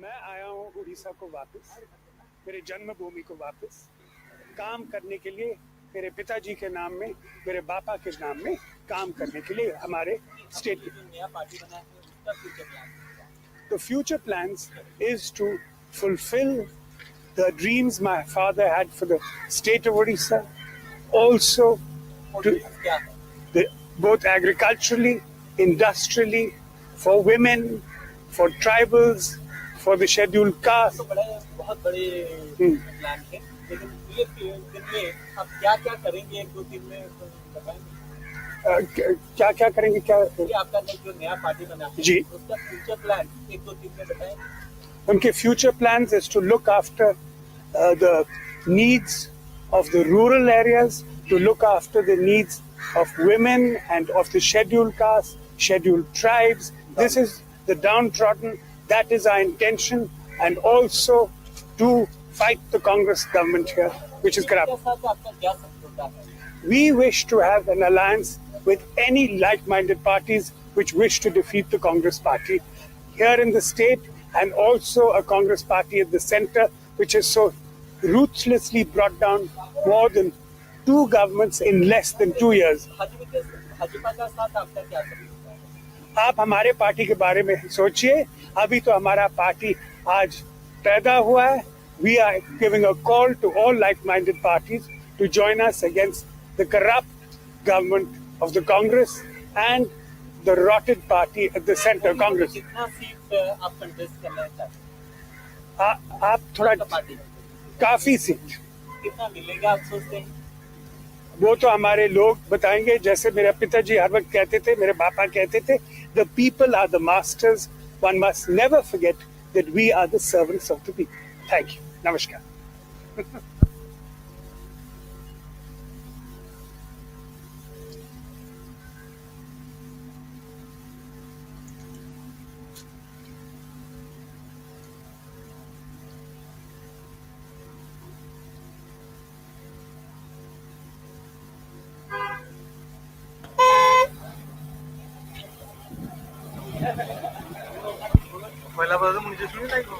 मैं आया हूँ उड़ीसा को वापस, मेरे जन्मभूमि को वापस काम करने के लिए, मेरे पिताजी के नाम में, मेरे बापा के नाम में काम करने के लिए हमारे स्टेट में। नया पार्टी बना है उसका future plan, the future plans is to fulfill the dreams my father had for the state of Odisha, also to both agriculturally, industrially, for women, for tribals, for the scheduled caste. तो बहुत बड़े plan थे, लेकिन ये दिन में आप क्या करेंगे, एक दो दिन में बताएंगे? क्या करेंगे, क्या आपका जो नया पार्टी बना है जी, उसका फ्यूचर प्लान एक दो दिन में बताएंगे? उनके future plans is to look after the needs of the rural areas, to look after the needs of women and of the scheduled castes, scheduled tribes. This is the downtrodden. That is our intention, and also to fight the Congress government here, which is corrupt. We wish to have an alliance with any like-minded parties which wish to defeat the Congress party here in the state, and also a Congress party at the center, which is so ruthlessly brought down more than 2 governments in less than 2 years. आप हमारे party के बारे में सोचिए, अभी तो हमारा party आज पैदा हुआ है. We are giving a call to all like-minded parties to join us against the corrupt government of the Congress and the rotted party at the center, Congress. कितना सीट आप कंटेस्ट करना चाहते? आप थोड़ा काफी सीट कितना मिलेगा आप सोचते हैं? वो तो हमारे लोग बताएंगे. जैसे मेरे पिताजी हर वक्त कहते थे, मेरे पापा कहते थे, the people are the masters. One must never forget that we are the servants of the people. Thank you. Namaskar. पहिला बजा मुझे सुनी नहीं को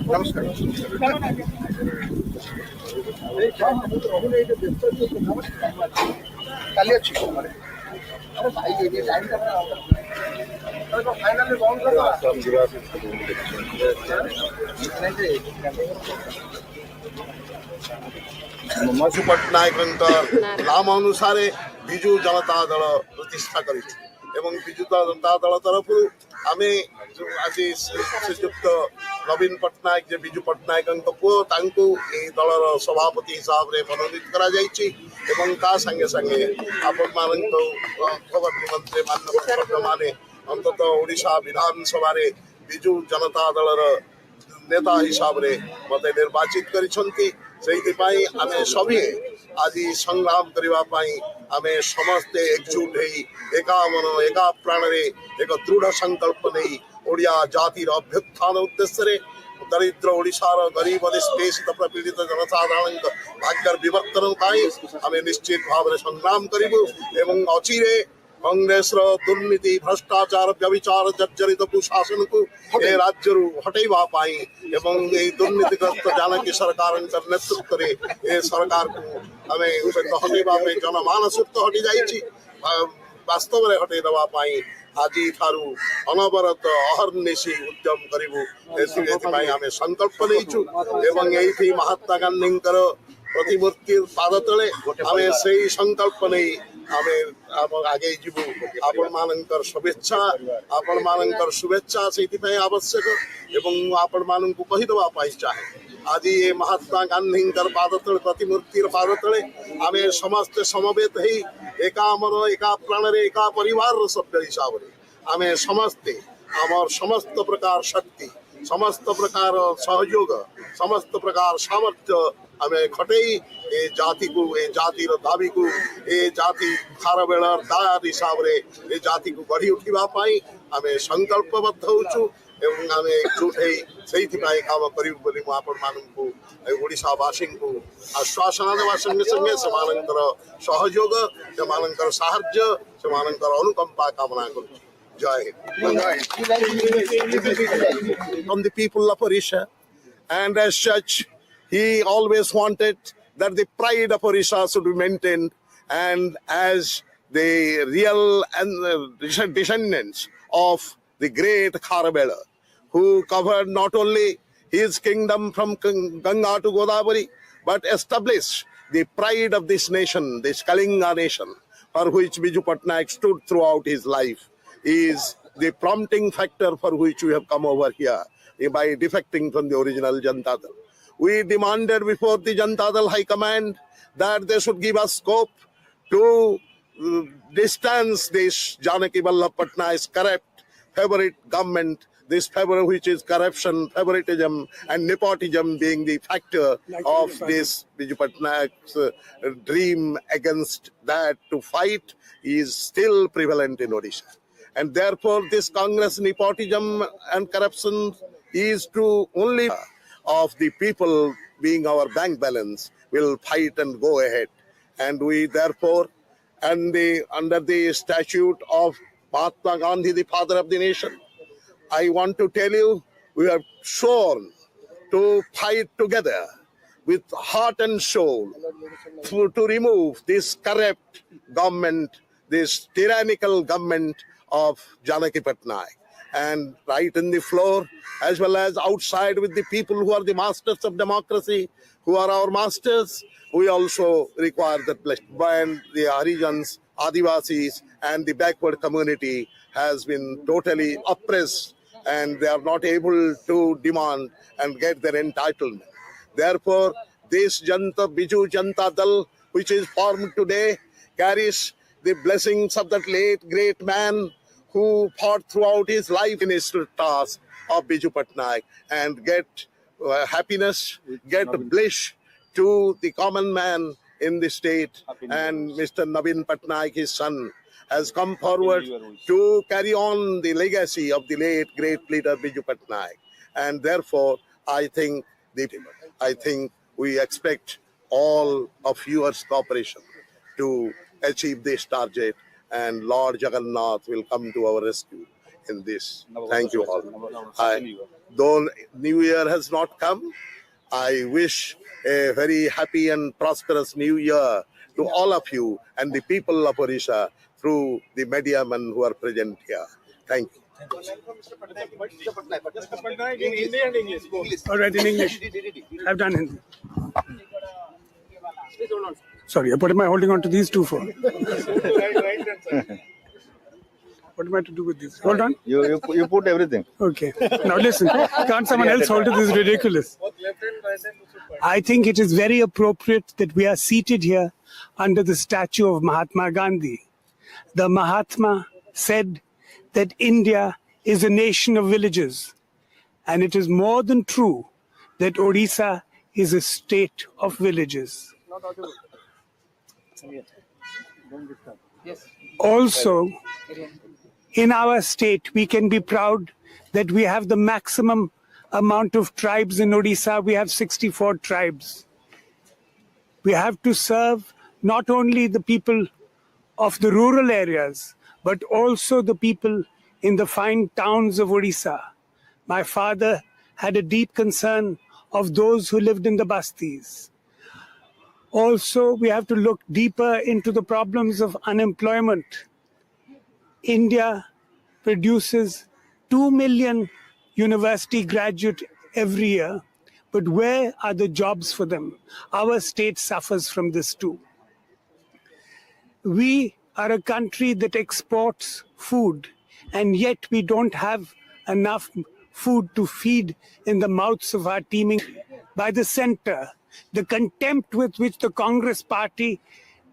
नमस्कार. काली अच्छी अरे भाई ये टाइम का फाइनल बॉन्ड कर मधु पट्टनायक नाम अनुसार विजु जनता दल प्रतिष्ठा कर विजु जनता दल तरफ आम आज श्रीजुक्त नवीन पट्टनायक जे विजु पट्टनायक पुओ दलर सभापति हिसाब से मनोनीत करा संगे संगे आपण मान खबर निमंत्रे माननीय माने अंतत ओडिशा विधानसभा विजु जनता दलर नेता हिसाब से मत निर्वाचित करिसंती. सेहिपाई आमे सभी आज संग्राम करने आम समस्ते एकजुट एका मन एका प्राण एक दृढ़ संकल्प नहीं ओडिया जातिर अभ्युत्थान उद्देश्य दरिद्र ओडिशार गरीब निष्पेषित प्रपीड़ित जनसाधारण भाग्यर विवर्तन आम निश्चित भाव संग्राम करूँ एवं अचिरे कांग्रेस दुर्नीति भ्रष्टाचार व्यभिचार जर्जरित कुशासन को ए राज्य हटैवाई एवं दुर्नीतिग्रस्त जानकी सरकार नेतृत्व में ए सरकार को आम हटैवा जनमानस हटि जा ବାସ୍ତବରେ ଘଟେଇ ଦେବା ପାଇଁ ଆଜିଠାରୁ ଅନବରତ ଅହର୍ନିଶି ଉଦ୍ୟମ କରିବୁ। ଏଥିପାଇଁ ଆମେ ସଂକଳ୍ପ ନେଇଛୁ ଏବଂ ଏଇଠି ମହାତ୍ମା ଗାନ୍ଧୀଙ୍କର ପ୍ରତିମୂର୍ତ୍ତି ପାଦ ତଳେ ଆମେ ସେଇ ସଂକଳ୍ପ ନେଇ ଆମେ ଆଗେଇ ଯିବୁ। ଆପଣମାନଙ୍କର ଶୁଭେଚ୍ଛା ସେଇଥିପାଇଁ ଆବଶ୍ୟକ ଏବଂ ମୁଁ ଆପଣମାନଙ୍କୁ କହିଦେବା ପାଇଁ ଚାହେଁ ଆଜି ଏ ମହାତ୍ମା ଗାନ୍ଧୀଙ୍କର ପାଦ ତଳେ ପ୍ରତିମୂର୍ତ୍ତିର ପାଦ ତଳେ ଆମେ ସମସ୍ତେ ସମବେତ ହେଇ ଏକା ପ୍ରାଣରେ ଏକା ପରିବାରର ସଭ୍ୟ ହିସାବରେ ଆମେ ସମସ୍ତେ ଆମର ସମସ୍ତ ପ୍ରକାର ଶକ୍ତି ସମସ୍ତ ପ୍ରକାର ସହଯୋଗ ସମସ୍ତ ପ୍ରକାର ସାମର୍ଥ୍ୟ ଆମେ ଖଟେଇ ଏ ଜାତିକୁ ଏ ଜାତିର ଦାବିକୁ ଏ ଜାତି ଖାରବେଳର ଦାୟାଦ ହିସାବରେ ଏ ଜାତିକୁ ଗଢ଼ି ଉଠିବା ପାଇଁ ଆମେ ସଂକଳ୍ପବଦ୍ଧ ହେଉଛୁ ଏବଂ ଆମେ ଏକଜୁଟ ହେଇ ସେଇଥିପାଇଁ କାମ କରିବୁ ବୋଲି ମୁଁ ଆପଣମାନଙ୍କୁ ଓଡ଼ିଶାବାସୀଙ୍କୁ ଆଶ୍ୱାସନା ଦେବା ସଙ୍ଗେ ସଙ୍ଗେ ସେମାନଙ୍କର ସହଯୋଗ ସେମାନଙ୍କର ସାହାଯ୍ୟ ସେମାନଙ୍କର ଅନୁକମ୍ପା କାମନା କରୁଛି। ଜୟ Hind. From the people of Odisha, and as such he always wanted that the pride of Odisha should be maintained, and as the real and descendants of the great Kharavela, who covered not only his kingdom from Ganga to Godavari, but established the pride of this nation, this Kalinga nation, for which Biju Patnaik stood throughout his life, is the prompting factor for which we have come over here by defecting from the original Janata Dal. We demanded before the Janata Dal High Command that they should give us scope to distance this Janaki Vallabh Patnaik's corrupt favorite government, this favor which is corruption, favoritism and nepotism being the factor of this Biju Patnaik's dream against that to fight is still prevalent in Odisha. And therefore this Congress nepotism and corruption is to only of the people being our bank balance will fight and go ahead. And we therefore, under the statute of Mahatma Gandhi, the father of the nation, I want to tell you, we have sworn to fight together with heart and soul to remove this corrupt government, this tyrannical government of Janaki Patnaik. And right in the floor, as well as outside with the people who are the masters of democracy, who are our masters, we also require that blessing. And the Harijans, Adivasis, and the backward community has been totally oppressed, and they are not able to demand and get their entitlement. Therefore, this Biju Janata Dal, which is formed today, carries the blessings of that late great man who fought throughout his life in his task of Biju Patnaik, and get happiness, get bliss to the common man in the state. And Mr. Naveen Patnaik, his son, has come forward to carry on the legacy of the late great leader Biju Patnaik. And therefore, I think we expect all of your cooperation to achieve this target, and Lord Jagannath will come to our rescue in this. Thank you all. Though New Year has not come, I wish a very happy and prosperous New Year to all of you and the people of Odisha through the media men who are present here. Thank you. In Hindi and English. All right, in English. I've done Hindi. Sorry, what am I holding on to these two for? What am I to do with this? Hold on. You put everything. Okay. Now listen. Can't someone else hold it? This is ridiculous. I think it is very appropriate that we are seated here under the statue of Mahatma Gandhi. The Mahatma said that India is a nation of villages. And it is more than true that Odisha is a state of villages. Also, in our state, we can be proud that we have the maximum amount of tribes in Odisha. We have 64 tribes. We have to serve not only the people of the rural areas, but also the people in the fine towns of Odisha. My father had a deep concern of those who lived in the bastis. Also, we have to look deeper into the problems of unemployment. India produces 2 million university graduates every year, but where are the jobs for them? Our state suffers from this too. We are a country that exports food, and yet we don't have enough food to feed in the mouths of our teeming. By the center, the contempt with which the Congress party,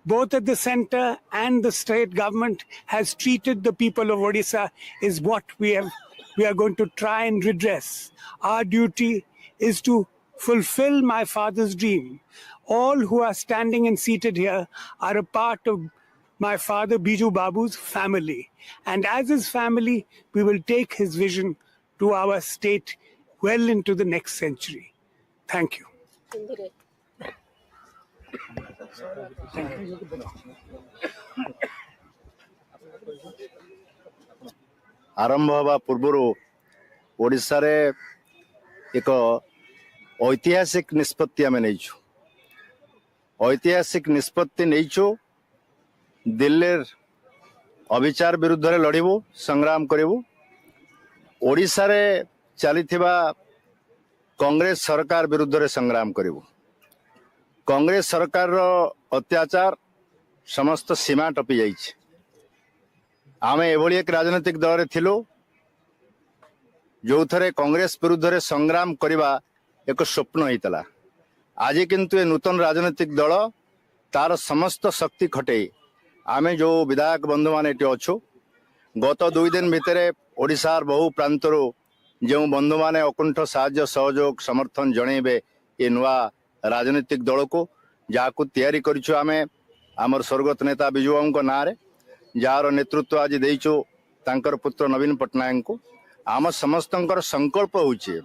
both at the center and the state government, has treated the people of Odisha is what we are going to try and redress. Our duty is to fulfill my father's dream. All who are standing and seated here are a part of my father Biju Babu's family. And as his family, we will take his vision to our state well into the next century. Thank you. आरंभ हवा पूर्व ओडिशा रे एक ऐतिहासिक निष्पत्ति आम नहीं ऐतिहासिक निष्पत्ति नहीं दिल्ली अविचार विरुद्ध रे लड़बू संग्राम करूँ ओडिशा रे चलीथिबा कांग्रेस सरकार विरुद्ध रे संग्राम करूँ कांग्रेस सरकार रो अत्याचार समस्त सीमा टपी जाइए आमे एभली एक राजनीतिक दल रे थिलु जो थरे कांग्रेस विरुद्ध रे संग्राम करबा एक स्वप्न होइतला आज किंतु ए नूतन राजनीतिक दल तार समस्त शक्ति खटे आमे जो विधायक बंधु माने एटी अछु गत 2 दिन भितरे ओडिशार बहु प्रांतरो जो बंधु माने अकुंठ साहाय्य सहयोग समर्थन जणेबे ए नुआ राजनीतिक दल को जाकु तैयारी करिछु आमे आमर स्वर्गत नेता बिजू बाबू ना रे जार नेतृत्व आज देइछु तांकर पुत्र नवीन पटनायक को आम समस्तंकर संकल्प होउछे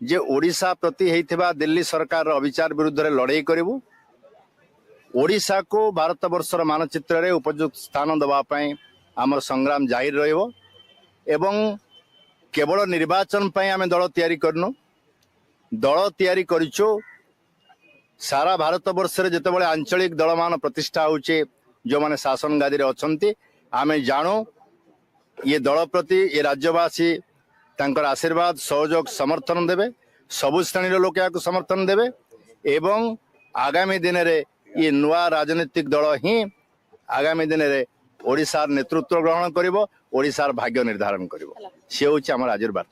जे ओडिशा प्रति हेइथिबा दिल्ली सरकार अविचार विरुद्ध रे लड़ाई करिवु ओडिशा को भारत वर्षर मानचित्र रे उपयुक्त स्थान दबा पई आमर संग्राम जाहिर रहिबो एवं केवल निर्वाचन पई आमे दल तैयारी करनु दल तैयारी करिछु सारा भारत वर्ष रे जतेबेले आंचलिक दलमान प्रतिष्ठा होउछे जो माने शासन गादी रे अछंती आमे जानो ये दल प्रति ये राज्यवासी तांकर आशीर्वाद सहयोग समर्थन देवे सबु श्रेणी लोक याको समर्थन देवे एवं आगामी दिन रे ये नुआ राजनीतिक दल ही आगामी दिन रे ओडिशार नेतृत्व ग्रहण करिवो ओडिशार भाग्य निर्धारण करिवो से होछि हमर आजिर बात।